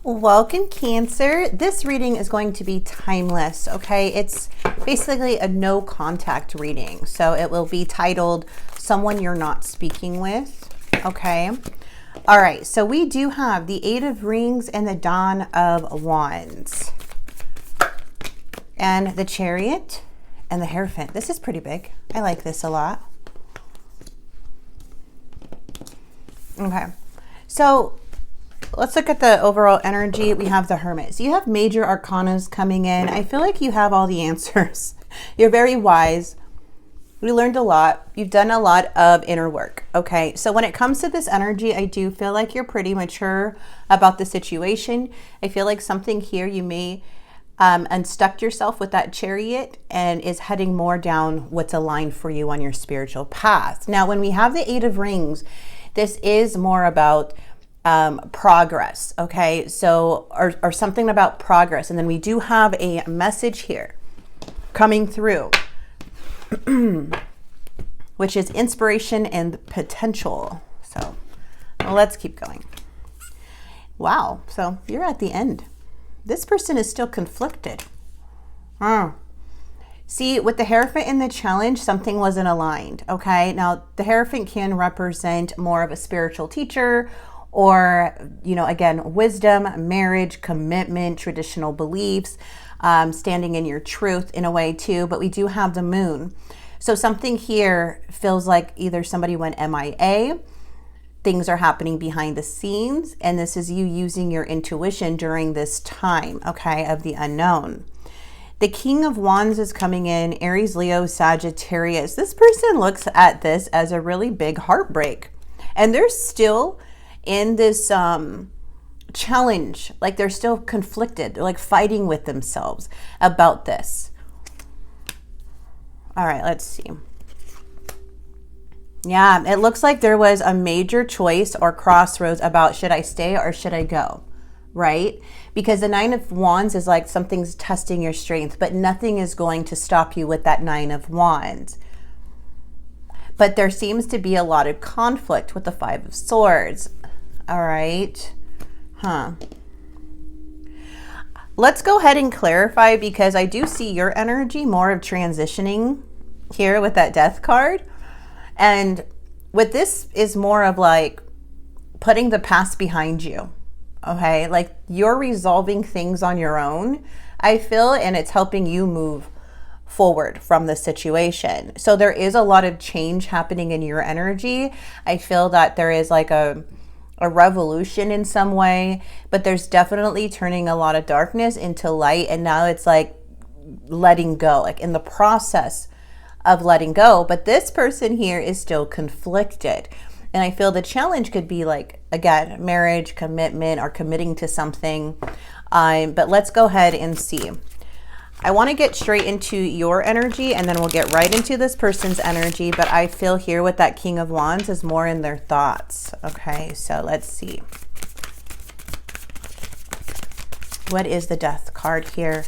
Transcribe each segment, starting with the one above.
Welcome, Cancer. This reading is going to be timeless, okay? It's basically a no contact reading. So it will be titled Someone You're Not Speaking With, okay? All right, so we do have the Eight of Rings and the Dawn of Wands. And the Chariot and the Hierophant. This is pretty big. I like this a lot. Okay, so let's look at the overall energy. We have the Hermit. So you have major arcanas coming in. I feel like you have all the answers. You're very wise. We learned a lot. You've done a lot of inner work. Okay, so when it comes to this energy, I do feel like you're pretty mature about the situation. I feel like something here you may unstuck yourself with that Chariot and is heading more down what's aligned for you on your spiritual path. Now, when we have the Eight of Rings, this is more about progress, okay? So, or something about progress. And then we do have a message here coming through, which is inspiration and potential. So let's keep going. Wow, so you're at the end. This person is still conflicted. See, with the Hierophant in the challenge, something wasn't aligned, okay? Now, the Hierophant can represent more of a spiritual teacher or, you know, again, wisdom, marriage, commitment, traditional beliefs, standing in your truth in a way too, but we do have the Moon. So something here feels like either somebody went MIA, things are happening behind the scenes, and this is you using your intuition during this time, okay, of the unknown. The King of Wands is coming in, Aries, Leo, Sagittarius. This person looks at this as a really big heartbreak, and they're still in this challenge, like they're still conflicted. They're like fighting with themselves about this. All right, let's see. Yeah, it looks like there was a major choice or crossroads about should I stay or should I go, right? Because the Nine of Wands is like something's testing your strength, but nothing is going to stop you with that Nine of Wands. But there seems to be a lot of conflict with the Five of Swords. All right. Let's go ahead and clarify, because I do see your energy more of transitioning here with that Death card. And with this is more of like putting the past behind you. Okay, like you're resolving things on your own, I feel, and it's helping you move forward from the situation. So there is a lot of change happening in your energy. I feel that there is like a revolution in some way, but there's definitely turning a lot of darkness into light. And now it's like letting go, like in the process of letting go. But this person here is still conflicted. And I feel the challenge could be like, again, marriage, commitment, or committing to something. But let's go ahead and see. I want to get straight into your energy, and then we'll get right into this person's energy. But I feel here with that King of Wands is more in their thoughts. Okay, so let's see. What is the Death card here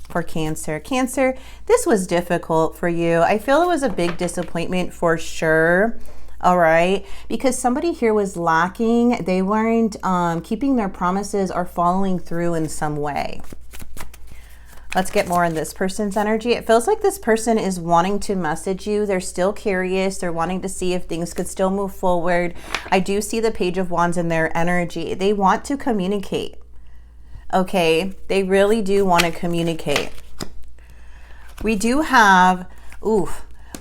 for Cancer? Cancer, this was difficult for you. I feel it was a big disappointment for sure. All right, because somebody here was lacking. They weren't keeping their promises or following through in some way. Let's get more in this person's energy. It feels like this person is wanting to message you. They're still curious. They're wanting to see if things could still move forward. I do see the Page of Wands in their energy. They want to communicate. Okay, they really do want to communicate. We do have,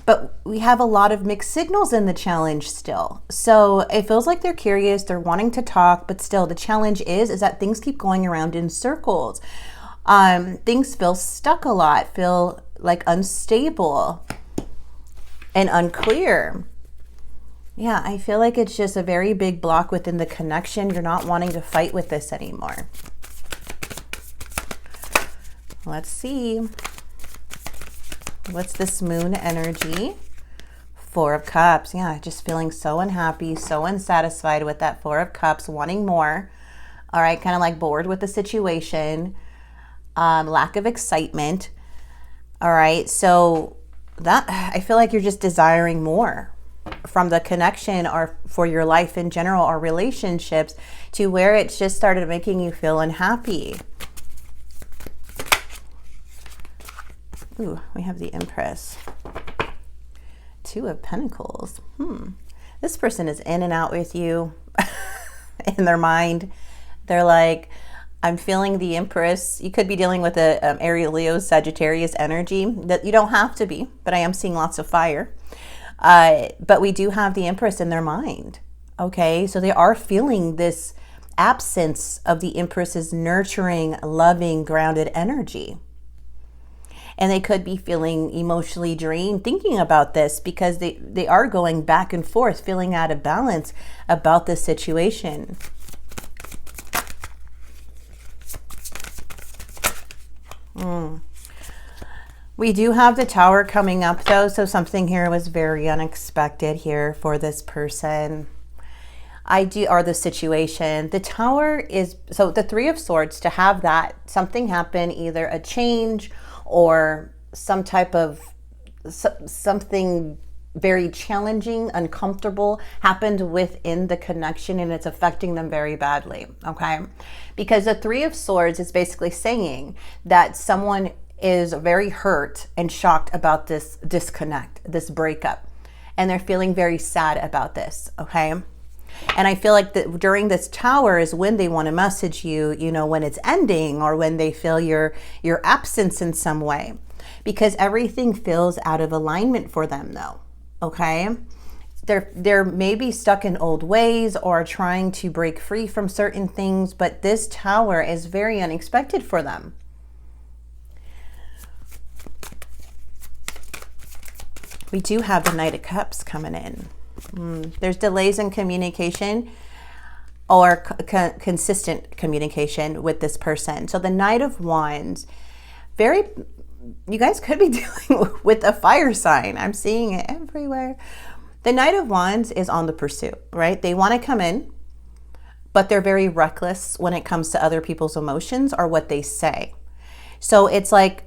but we have a lot of mixed signals in the challenge still. So it feels like they're curious, they're wanting to talk, but still the challenge is that things keep going around in circles. Things feel stuck a lot, feel like unstable and unclear. Yeah, I feel like it's just a very big block within the connection. You're not wanting to fight with this anymore. Let's see. What's this Moon energy? Four of Cups. Yeah, just feeling so unhappy, so unsatisfied with that Four of Cups, wanting more. All right, kind of like bored with the situation. Lack of excitement. All right, so that I feel like you're just desiring more. from the connection or for your life in general or relationships to where it's just started making you feel unhappy. Ooh, we have the Empress. Two of Pentacles. This person is in and out with you in their mind. They're like, I'm feeling the Empress. You could be dealing with a Aries, Leo, Sagittarius energy. That you don't have to be, but I am seeing lots of fire. But we do have the Empress in their mind. Okay, so they are feeling this absence of the Empress's nurturing, loving, grounded energy. And they could be feeling emotionally drained thinking about this because they are going back and forth, feeling out of balance about this situation. We do have the Tower coming up though, so something here was very unexpected here for this person. Or the situation. The Tower is, so the Three of Swords, to have that, something happen, either a change or some type of something very challenging, uncomfortable happened within the connection, and it's affecting them very badly, okay? Because the Three of Swords is basically saying that someone is very hurt and shocked about this disconnect, this breakup, and they're feeling very sad about this, okay? And I feel like that during this Tower is when they want to message you, you know, when it's ending or when they feel your absence in some way, because everything feels out of alignment for them though, okay? They're maybe stuck in old ways or trying to break free from certain things, but this Tower is very unexpected for them. We do have the Knight of Cups coming in. There's delays in communication or consistent communication with this person. So the Knight of Wands, you guys could be dealing with a fire sign. I'm seeing it everywhere. The Knight of Wands is on the pursuit, right? They want to come in, but they're very reckless when it comes to other people's emotions or what they say. So it's like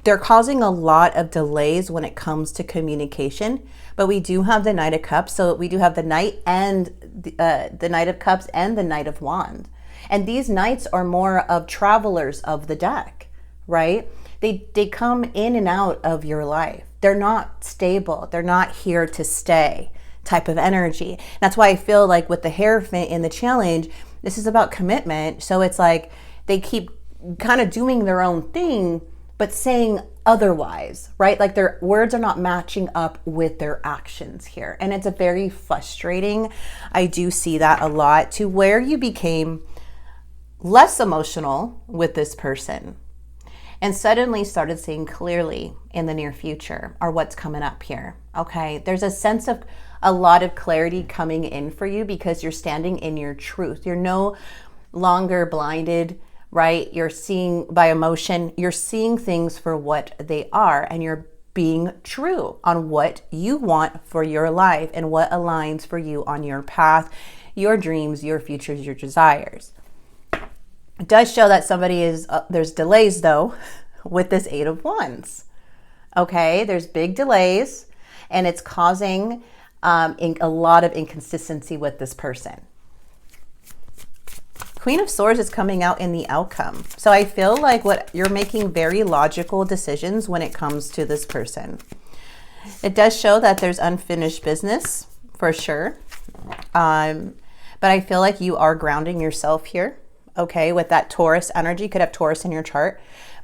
they're causing a lot of delays when it comes to communication, but we do have the Knight of Cups. So we do have the Knight and the Knight of Cups and the Knight of Wands. And these Knights are more of travelers of the deck, right? They come in and out of your life. They're not stable. They're not here to stay type of energy. That's why I feel like with the Hierophant in the challenge, this is about commitment. So it's like they keep kind of doing their own thing, but saying otherwise, right? Like their words are not matching up with their actions here. And it's a very frustrating. I do see that a lot, to where you became less emotional with this person and suddenly started seeing clearly in the near future or what's coming up here, okay? There's a sense of a lot of clarity coming in for you because you're standing in your truth. You're no longer blinded, right? You're seeing by emotion, you're seeing things for what they are, and you're being true on what you want for your life and what aligns for you on your path, your dreams, your futures, your desires. It does show that somebody is, there's delays though with this Eight of Wands. Okay, there's big delays and it's causing a lot of inconsistency with this person. Queen of Swords is coming out in the outcome. So I feel like you're making very logical decisions when it comes to this person. It does show that there's unfinished business for sure. But I feel like you are grounding yourself here. Okay, with that Taurus energy. You could have Taurus in your chart.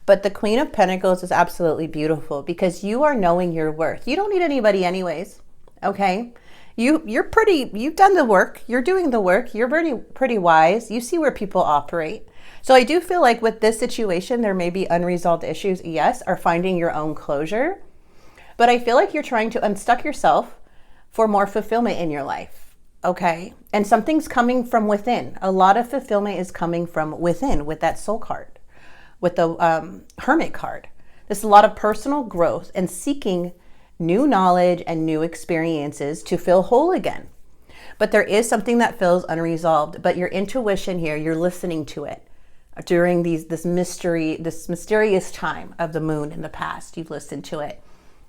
But the Queen of Pentacles is absolutely beautiful because you are knowing your worth. You don't need anybody anyways. Okay. You've done the work. You're doing the work. You're pretty wise. You see where people operate. So I do feel like with this situation, there may be unresolved issues, yes, or finding your own closure. But I feel like you're trying to unstuck yourself for more fulfillment in your life. Okay. And something's coming from within. A lot of fulfillment is coming from within with that Soul card, with the Hermit card. There's a lot of personal growth and seeking new knowledge and new experiences to feel whole again. But there is something that feels unresolved, but your intuition here, you're listening to it during this mysterious time of the moon in the past. You've listened to it.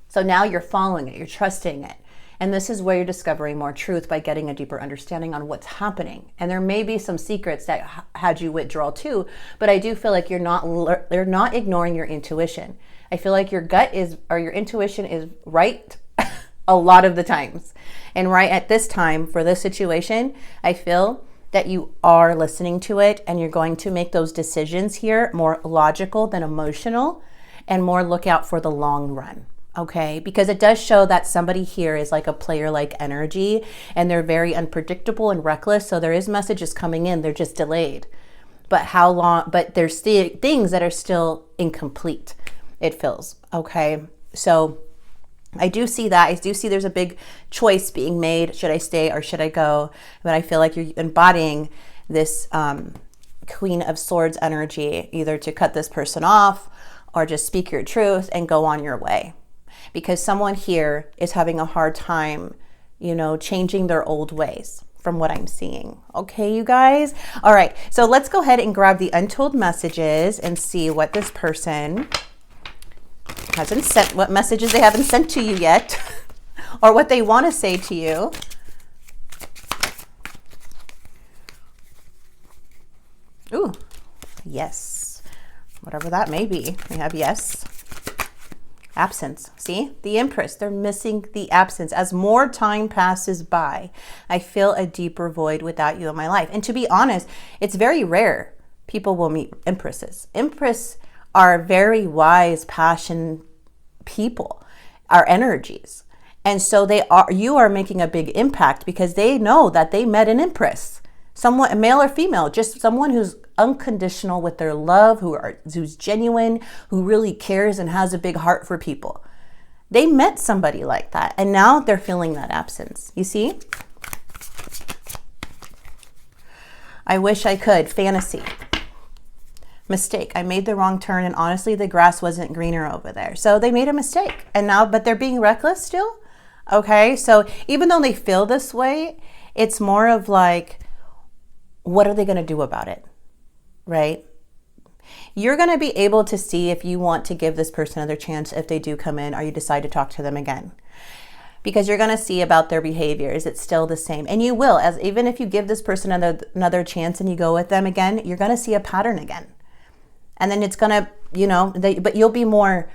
So now you're following it, you're trusting it. And this is where you're discovering more truth by getting a deeper understanding on what's happening. And there may be some secrets that had you withdraw too, but I do feel like you're not ignoring your intuition. I feel like your gut is, or your intuition is right a lot of the times. And right at this time for this situation, I feel that you are listening to it and you're going to make those decisions here more logical than emotional and more look out for the long run. Okay, because it does show that somebody here is like a player-like energy and they're very unpredictable and reckless. So there is messages coming in, they're just delayed. But how long, but there's still things that are still incomplete, it feels. Okay, so I do see that. I do see there's a big choice being made. Should I stay or should I go? But I feel like you're embodying this Queen of Swords energy, either to cut this person off or just speak your truth and go on your way. Because someone here is having a hard time, you know, changing their old ways from what I'm seeing. Okay, you guys? All right, so let's go ahead and grab the untold messages and see what this person hasn't sent, what messages they haven't sent to you yet, or what they want to say to you. Ooh, yes. Whatever that may be. We have yes. Absence. See? The Empress. They're missing the absence. As more time passes by, I feel a deeper void without you in my life. And to be honest, it's very rare people will meet Empresses. Empress are very wise, passionate people, our energies. And so you are making a big impact because they know that they met an Empress, someone, a male or female, just someone who's unconditional with their love, who's genuine, who really cares and has a big heart for people. They met somebody like that, and now they're feeling that absence. You see? I wish I could. Fantasy. Mistake. I made the wrong turn, and honestly, the grass wasn't greener over there. So they made a mistake, and now, but they're being reckless still. Okay, so even though they feel this way, it's more of like, what are they going to do about it? Right? You're going to be able to see if you want to give this person another chance if they do come in or you decide to talk to them again. Because you're going to see about their behavior. Is it still the same? And you will, as even if you give this person another chance and you go with them again, you're going to see a pattern again. And then it's going to, you know, but you'll be more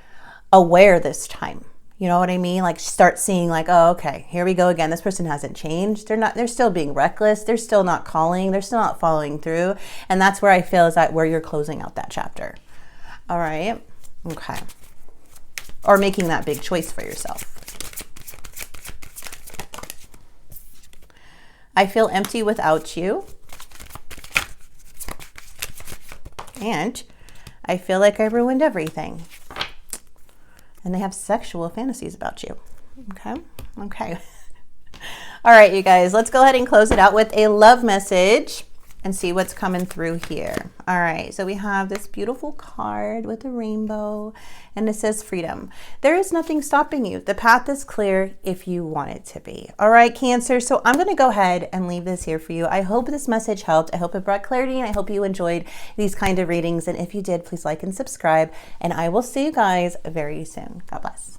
aware this time. You know what I mean? Like start seeing like, oh, okay, here we go again. This person hasn't changed. They're still being reckless. They're still not calling. They're still not following through. And that's where I feel is that where you're closing out that chapter. All right. Okay. Or making that big choice for yourself. I feel empty without you. And I feel like I ruined everything. And they have sexual fantasies about you. Okay. Okay. All right, you guys, let's go ahead and close it out with a love message and see what's coming through here. All right. So we have this beautiful card with a rainbow and it says freedom. There is nothing stopping you. The path is clear if you want it to be. All right, Cancer. So I'm going to go ahead and leave this here for you. I hope this message helped. I hope it brought clarity and I hope you enjoyed these kind of readings. And if you did, please like and subscribe and I will see you guys very soon. God bless.